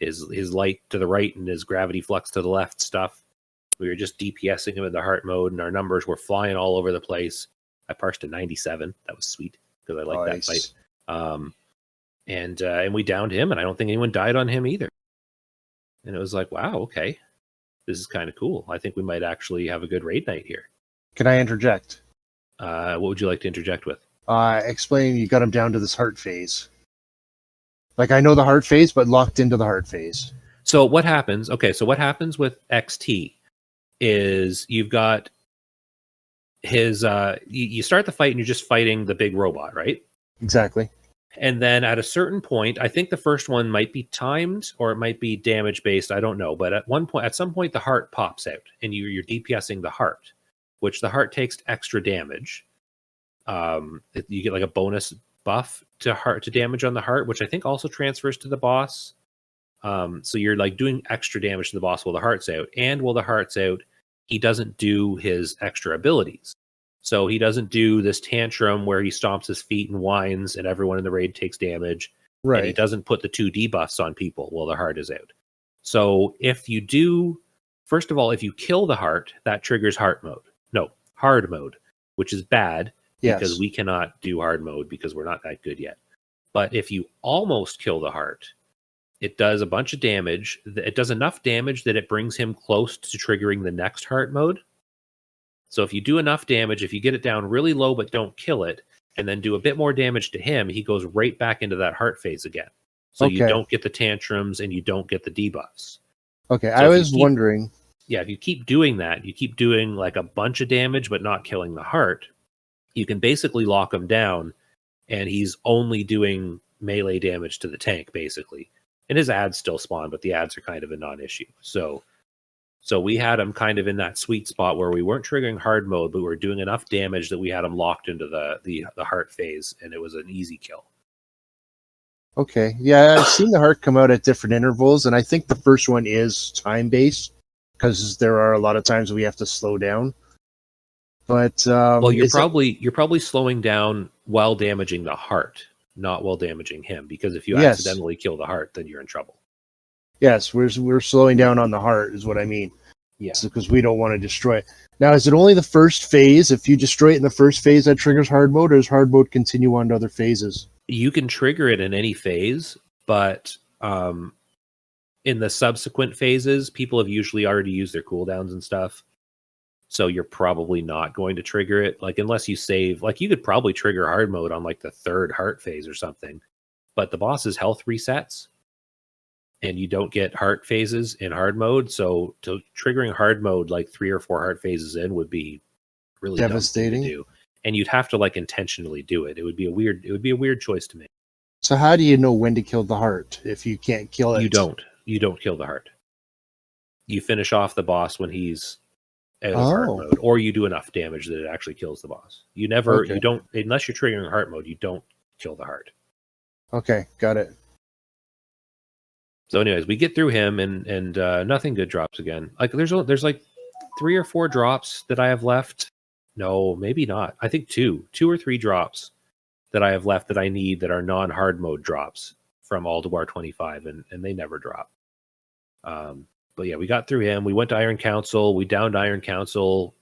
his light to the right and his gravity flux to the left stuff. We were just DPSing him in the heart mode, and our numbers were flying all over the place. I parsed to 97. That was sweet because I like that fight. And we downed him, and I don't think anyone died on him either. And it was like, wow, okay, this is kind of cool. I think we might actually have a good raid night here. Can I interject? What would you like to interject with? Explain. You got him down to this heart phase. Like, I know the heart phase, but locked into the heart phase. So what happens? Okay, so what happens with XT is you've got his. You start the fight and you're just fighting the big robot, right? Exactly. And then at a certain point, I think the first one might be timed or it might be damage based. I don't know. But at some point, the heart pops out and you're DPSing the heart, which the heart takes extra damage. You get like a bonus buff to damage on the heart, which I think also transfers to the boss. So you're like doing extra damage to the boss while the heart's out. And while the heart's out, he doesn't do his extra abilities. So he doesn't do this tantrum where he stomps his feet and whines and everyone in the raid takes damage. Right. And he doesn't put the 2 debuffs on people while the heart is out. So if you do, first of all, if you kill the heart, that triggers hard mode, which is bad because we cannot do hard mode because we're not that good yet. But if you almost kill the heart, it does a bunch of damage. It does enough damage that it brings him close to triggering the next heart mode. So if you do enough damage, if you get it down really low but don't kill it, and then do a bit more damage to him, he goes right back into that heart phase again. So you don't get the tantrums and you don't get the debuffs. Okay, so I was wondering. Yeah, if you keep doing that, you keep doing like a bunch of damage but not killing the heart, you can basically lock him down and he's only doing melee damage to the tank, basically. And his ads still spawn, but the ads are kind of a non-issue. So we had him kind of in that sweet spot where we weren't triggering hard mode, but we were doing enough damage that we had him locked into the heart phase, and it was an easy kill. Okay, yeah, I've seen the heart come out at different intervals, and I think the first one is time-based because there are a lot of times we have to slow down. But well, you're probably slowing down while damaging the heart, not while damaging him, because if you accidentally kill the heart, then you're in trouble. Yes, we're slowing down on the heart is what I mean. Yeah. Because we don't want to destroy it. Now, is it only the first phase? If you destroy it in the first phase, that triggers hard mode, or does hard mode continue on to other phases? You can trigger it in any phase, but in the subsequent phases, people have usually already used their cooldowns and stuff. So you're probably not going to trigger it. Like, unless you save, like, you could probably trigger hard mode on like the 3rd heart phase or something. But the boss's health resets. And you don't get heart phases in hard mode, so triggering hard mode like 3 or 4 heart phases in would be really devastating to do. And you'd have to like intentionally do it. It would be a weird choice to make. So how do you know when to kill the heart if you can't kill it? You don't kill the heart. You finish off the boss when he's out of heart mode, or you do enough damage that it actually kills the boss. You don't, unless you're triggering heart mode, you don't kill the heart. Okay, got it. So anyways, we get through him and nothing good drops again. Like there's like 3 or 4 drops that I have left. No, maybe not. I think 2 or 3 drops that I have left that I need that are non-hard mode drops from Aldebar 25, and they never drop. But yeah, we got through him. We went to Iron Council. We downed Iron Council.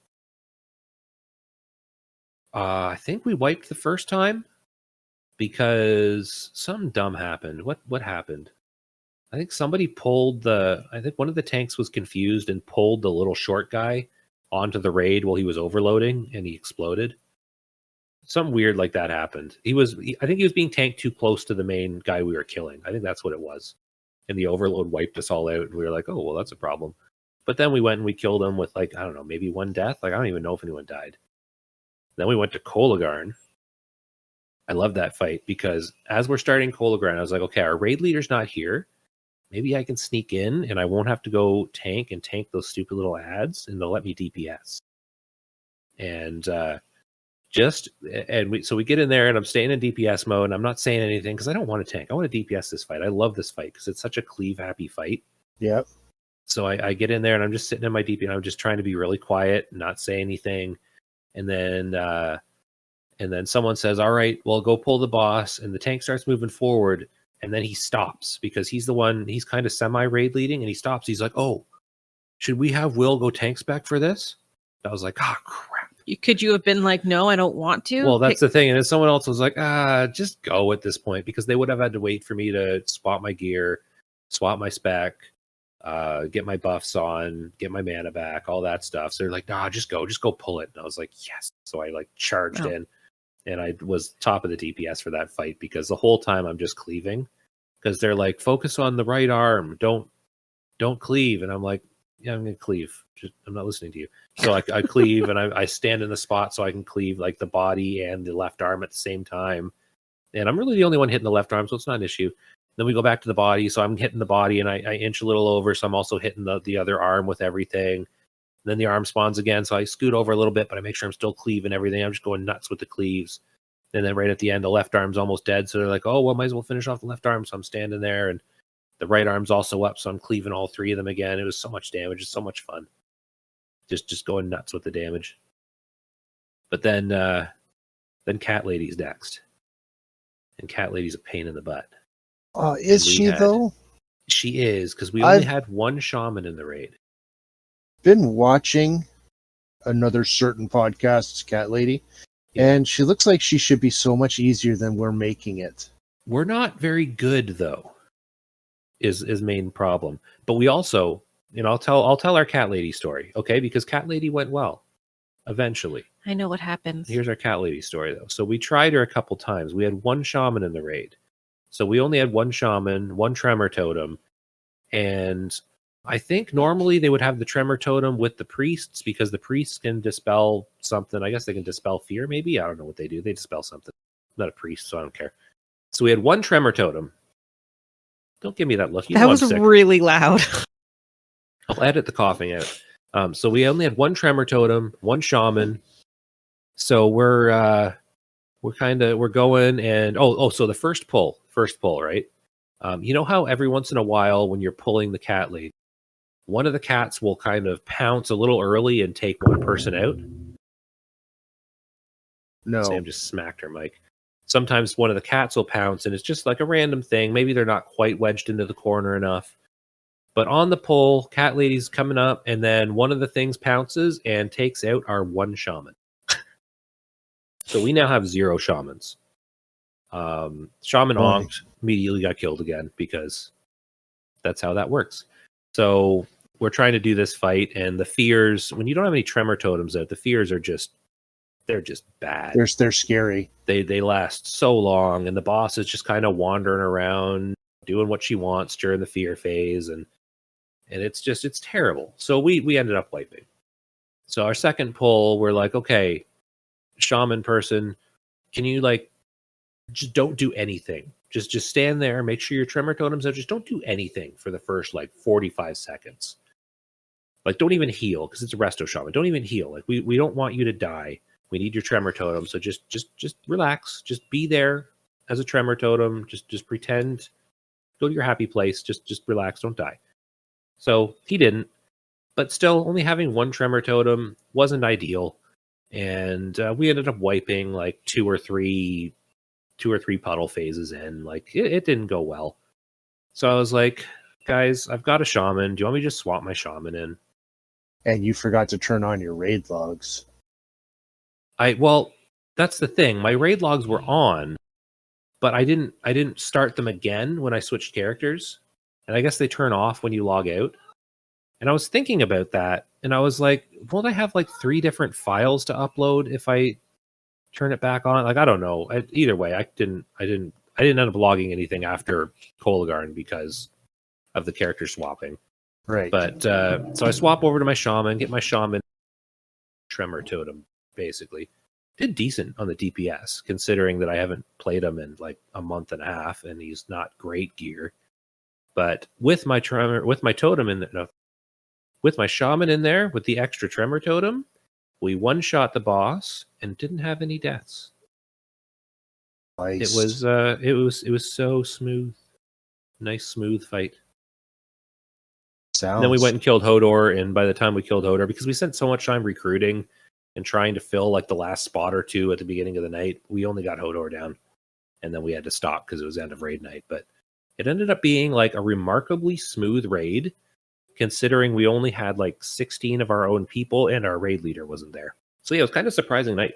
I think we wiped the first time because something dumb happened. What happened? I think somebody I think one of the tanks was confused and pulled the little short guy onto the raid while he was overloading, and he exploded. Something weird like that happened. I think he was being tanked too close to the main guy we were killing. I think that's what it was. And the overload wiped us all out, and we were like, oh, well, that's a problem. But then we went and we killed him with, like, I don't know, maybe 1 death. Like, I don't even know if anyone died. Then we went to Kolagarn. I love that fight because as we're starting Kolagarn, I was like, okay, our raid leader's not here. Maybe I can sneak in and I won't have to go tank those stupid little ads, and they'll let me DPS. And so we get in there and I'm staying in DPS mode and I'm not saying anything because I don't want to tank. I want to DPS this fight. I love this fight because it's such a cleave happy fight. Yep. So I get in there and I'm just sitting in my DP and I'm just trying to be really quiet, not say anything. And then someone says, all right, well, go pull the boss. And the tank starts moving forward. And then he stops because he's kind of semi-raid leading, and he stops. He's like, oh, should we have Will go tank spec for this? I was like, oh, crap. Could you have been like, no, I don't want to? Well, that's the thing. And then someone else was like, just go at this point, because they would have had to wait for me to swap my gear, swap my spec, get my buffs on, get my mana back, all that stuff. So they're like, nah, just go pull it. And I was like, yes. So I like charged in. And I was top of the DPS for that fight, because the whole time I'm just cleaving, because they're like, focus on the right arm, don't cleave. And I'm like, yeah, I'm gonna cleave. I'm not listening to you. So I cleave, and I stand in the spot so I can cleave like the body and the left arm at the same time. And I'm really the only one hitting the left arm, so it's not an issue. Then we go back to the body, so I'm hitting the body, and I inch a little over, so I'm also hitting the other arm with everything. Then the arm spawns again, so I scoot over a little bit, but I make sure I'm still cleaving everything. I'm just going nuts with the cleaves. And then right at the end, the left arm's almost dead, so they're like, oh, well, might as well finish off the left arm. So I'm standing there, and the right arm's also up, so I'm cleaving all three of them again. It was so much damage. It's so much fun. Just going nuts with the damage. But then Cat Lady's next. And Cat Lady's a pain in the butt. Is she, though? She is, because we only had one shaman in the raid. Been watching another certain podcast's Cat Lady, and she looks like she should be so much easier than we're making it. We're not very good, though, is main problem. But we also, I'll tell our Cat Lady story, okay? Because Cat Lady went well eventually. I know what happens. Here's our Cat Lady story, though. So we tried her a couple times. We had one shaman in the raid. So we only had one shaman, one tremor totem, and I think normally they would have the tremor totem with the priests, because the priests can dispel something. I guess they can dispel fear, maybe. I don't know what they do. They dispel something. I'm not a priest, so I don't care. So we had one tremor totem. Don't give me that look. That was really loud. I'll edit the coughing out. So we only had one tremor totem, one shaman. So we're going, and so the first pull, right? You know how every once in a while when you're pulling the cat lady, one of the cats will kind of pounce a little early and take one person out? No. Sam just smacked her mic. Sometimes one of the cats will pounce, and it's just like a random thing. Maybe they're not quite wedged into the corner enough. But on the pull, Cat Lady's coming up, and then one of the things pounces and takes out our one shaman. So we now have 0 shamans. Shaman honked, immediately got killed again, because that's how that works. So we're trying to do this fight, and the fears, when you don't have any tremor totems out, the fears are they're just bad. They're scary. They last so long, and the boss is just kind of wandering around doing what she wants during the fear phase, and it's terrible. So we ended up wiping. So our second pull, we're like, okay, shaman person, can you just don't do anything. Just stand there, make sure your tremor totems out, just don't do anything for the first 45 seconds. Don't even heal, because it's a resto shaman. Don't even heal. We don't want you to die. We need your tremor totem. So just relax. Just be there as a tremor totem. Just pretend. Go to your happy place. Just relax. Don't die. So he didn't. But still, only having one tremor totem wasn't ideal. And we ended up wiping 2 or 3 puddle phases in. It didn't go well. So I was like, guys, I've got a shaman. Do you want me to just swap my shaman in? And you forgot to turn on your raid logs. Well, that's the thing. My raid logs were on, but I didn't start them again when I switched characters. And I guess they turn off when you log out. And I was thinking about that, and I was like, won't I have 3 different files to upload if I turn it back on? I don't know. Either way, I didn't end up logging anything after Kolagarn because of the character swapping. Right. But so I swap over to my shaman, get my shaman tremor totem, basically. Did decent on the DPS, considering that I haven't played him in a month and a half, and he's not great gear. But with my totem in there, with my shaman in there, with the extra tremor totem, we one-shot the boss and didn't have any deaths. Nice. It was so smooth. Nice smooth fight. And then we went and killed Hodor, and by the time we killed Hodor, because we spent so much time recruiting and trying to fill the last spot or two at the beginning of the night, we only got Hodor down, and then we had to stop because it was end of raid night. But It ended up being like a remarkably smooth raid, considering we only had like 16 of our own people and our raid leader wasn't there. So yeah, it was kind of a surprising night.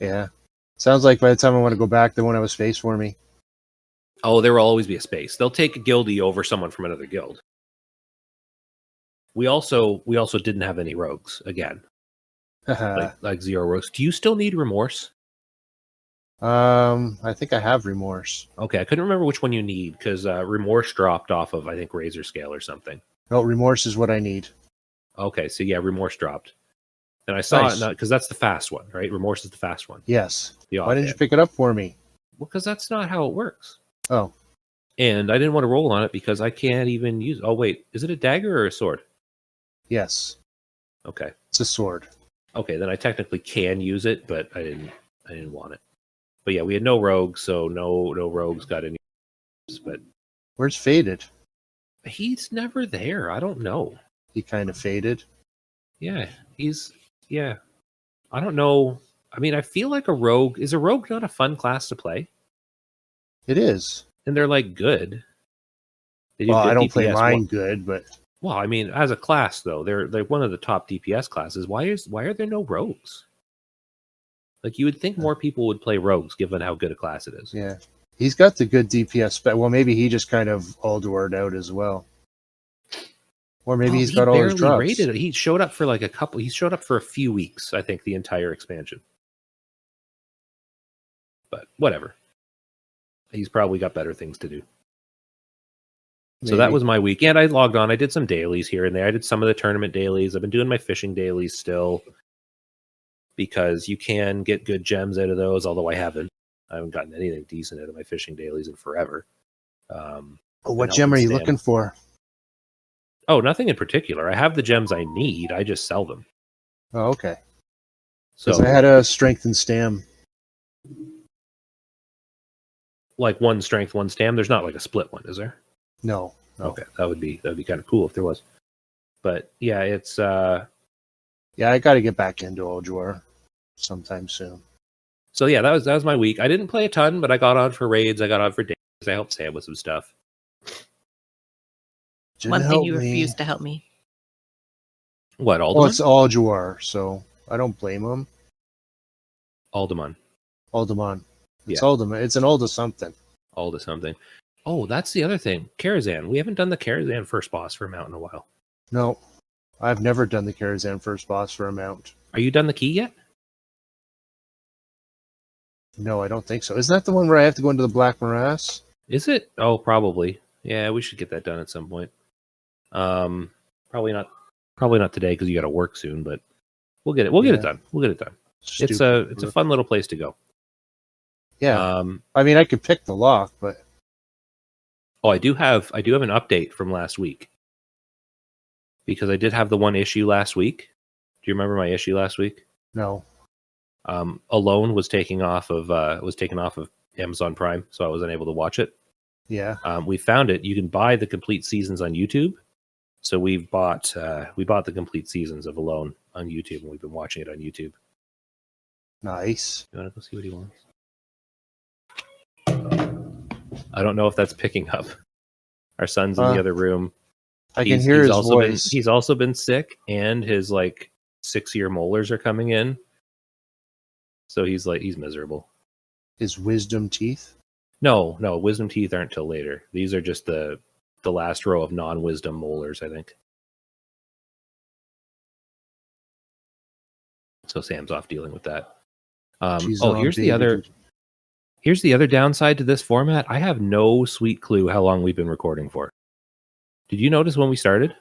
Yeah. Sounds like by the time I want to go back, they won't have a space for me. Oh, there will always be a space. They'll take a guildie over someone from another guild. We also didn't have any rogues again. like 0 rogues. Do you still need remorse? I think I have remorse. Okay, I couldn't remember which one you need because remorse dropped off of I think razor scale or something. No, remorse is what I need. Okay, so yeah, remorse dropped, and I saw Nice. it because that's the fast one, right? Remorse is the fast one. Yes. The Why didn't you pick it up for me? Well, because that's not how it works. Oh. And I didn't want to roll on it because I can't even use. Oh wait, is it a dagger or a sword? Yes. Okay. It's a sword. Okay, then I technically can use it, but I didn't want it. But yeah, we had no rogues, so no rogues got any. But where's Faded? He's never there. I don't know. He kind of faded. Yeah, I don't know. I mean, I feel like a rogue is a rogue not a fun class to play. It is, and they're like good. They do good I don't DPS. Play mine good, but well, I mean, as a class though, they're one of the top DPS classes. Why are there no rogues? Like you would think more people would play rogues, given how good a class it is. Yeah, he's got the good DPS, but well, maybe he just kind of Aldured out as well, or maybe he's got all his drops. Rated it. He showed up for like a couple. He showed up for a few weeks, I think, the entire expansion. But whatever. He's probably got better things to do. Maybe. So that was my week. And I logged on. I did some dailies here and there. I did some of the tournament dailies. I've been doing my fishing dailies still. Because you can get good gems out of those, although I haven't gotten anything decent out of my fishing dailies in forever. What gem are you looking for? Oh, nothing in particular. I have the gems I need. I just sell them. Oh, okay. So I had a strength and stam. Like one strength, one stam. There's not like a split one, is there? No. Okay, that would be kind of cool if there was. But yeah, it's. Yeah, I got to get back into Aldured sometime soon. So yeah, that was my week. I didn't play a ton, but I got on for raids. I got on for days. I helped Sam with some stuff. One thing you refused to help me. What, Alderman? Well, it's Aldured, so I don't blame him. Alderman. It's Alderman. It's an Alda something. Alda something. Oh, that's the other thing. Karazhan. We haven't done the Karazhan first boss for a mount in a while. No. I've never done the Karazhan first boss for a mount. Are you done the key yet? No, I don't think so. Isn't that the one where I have to go into the Black Morass? Is it? Oh, probably. Yeah, we should get that done at some point. Probably not today because you got to work soon, but we'll get it. We'll get it done. We'll get it done. It's a fun little place to go. Yeah. I mean, I could pick the lock, but I do have an update from last week. Because I did have the one issue last week. Do you remember my issue last week? No. Alone was taken off of Amazon Prime, so I was unable to watch it. Yeah. We found it. You can buy the complete seasons on YouTube. So we bought the complete seasons of Alone on YouTube, and we've been watching it on YouTube. Nice. You want to go see what he wants? I don't know if that's picking up. Our son's in the other room. I can hear his voice. He's also been sick, and his 6-year molars are coming in. So he's miserable. His wisdom teeth? No, wisdom teeth aren't till later. These are just the last row of non-wisdom molars, I think. So Sam's off dealing with that. Here's the other downside to this format. I have no sweet clue how long we've been recording for. Did you notice when we started?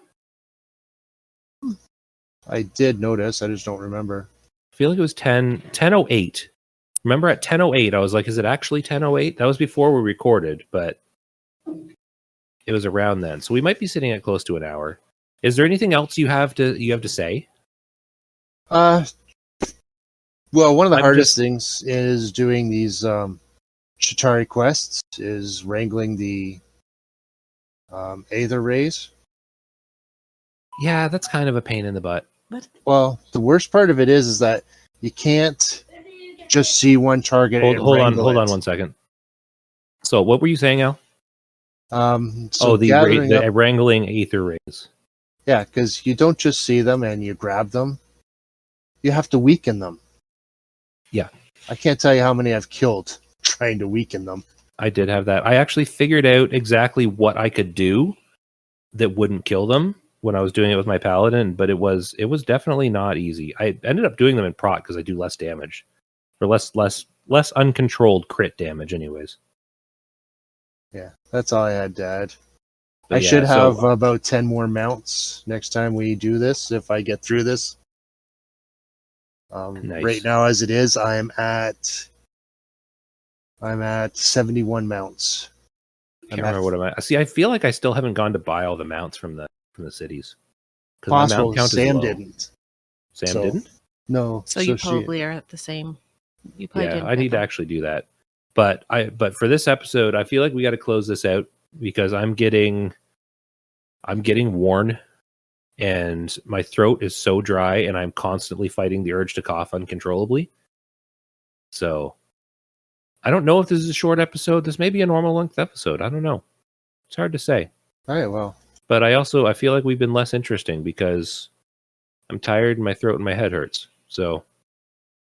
I did notice. I just don't remember. I feel like it was 10:08. Remember at 10:08, I was like, is it actually 10:08? That was before we recorded, but it was around then. So we might be sitting at close to an hour. Is there anything else you have to say? Well, one of the hardest things is doing these Chitauri quests, is wrangling the Aether Rays. Yeah, that's kind of a pain in the butt. Well, the worst part of it is that you can't just see one target. Hold on 1 second. So what were you saying, Al? The wrangling aether rays. Yeah, because you don't just see them and you grab them. You have to weaken them. Yeah. I can't tell you how many I've killed trying to weaken them. I did have that. I actually figured out exactly what I could do that wouldn't kill them when I was doing it with my paladin, but it was definitely not easy. I ended up doing them in proc because I do less damage, or less uncontrolled crit damage, anyways. Yeah, that's all I had to add. I should have about 10 more mounts next time we do this, if I get through this. Nice. Right now, as it is, I'm at 71 mounts. I can't remember what I'm at. See, I feel like I still haven't gone to buy all the mounts from the cities. Possible. My mount count Sam didn't. Sam didn't? No. So you probably are at the same. You probably didn't. I need to actually do that. But for this episode, I feel like we got to close this out because I'm getting worn, and my throat is so dry, and I'm constantly fighting the urge to cough uncontrollably. So I don't know if this is a short episode. This may be a normal length episode. I don't know. It's hard to say. All right, well. But I feel like we've been less interesting because I'm tired and my throat and my head hurts. So do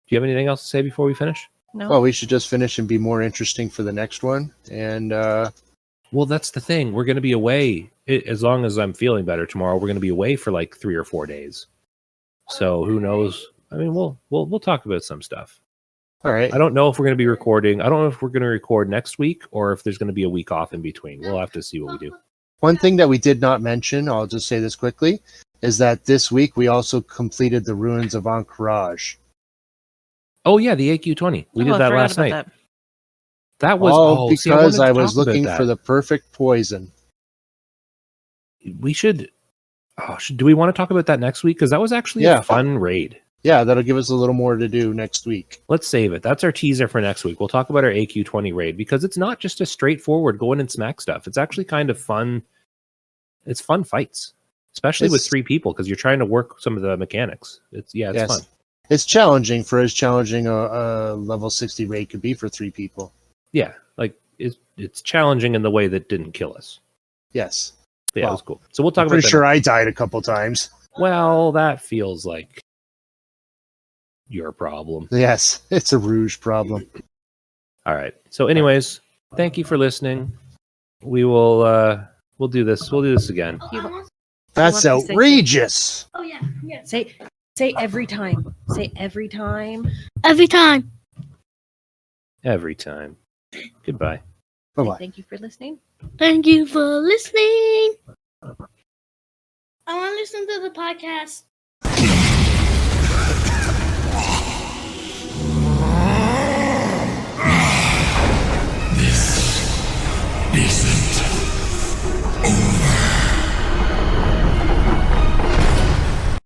you have anything else to say before we finish? No. Well, we should just finish and be more interesting for the next one. And well, that's the thing. We're going to be away. As long as I'm feeling better tomorrow, we're going to be away for like 3 or 4 days. So who knows? I mean, we'll talk about some stuff. All right. I don't know if we're going to be recording. I don't know if we're going to record next week or if there's going to be a week off in between. We'll have to see what we do. One thing that we did not mention, I'll just say this quickly, is that this week we also completed the Ruins of Ahn'Qiraj. Oh, yeah, the AQ20. We did that last night. That was because I was looking for the perfect poison. We should. Do we want to talk about that next week? Because that was actually a fun raid. Yeah, that'll give us a little more to do next week. Let's save it. That's our teaser for next week. We'll talk about our AQ20 raid because it's not just a straightforward go in and smack stuff. It's actually kind of fun. It's fun fights, especially with 3 people because you're trying to work some of the mechanics. It's fun. It's challenging for as challenging a level 60 raid could be for 3 people. Yeah, like it's challenging in the way that didn't kill us. Yes. Yeah, it was cool. So we'll talk about that. Pretty sure I died a couple times. Well, that feels like your problem. Yes, it's a Rouge problem. All right. So anyways, thank you for listening. We will we'll do this again. That's outrageous. Oh yeah. Say every time. Say every time. Every time. Every time. Goodbye. Bye-bye. Thank you for listening. Thank you for listening. I want to listen to the podcast. This is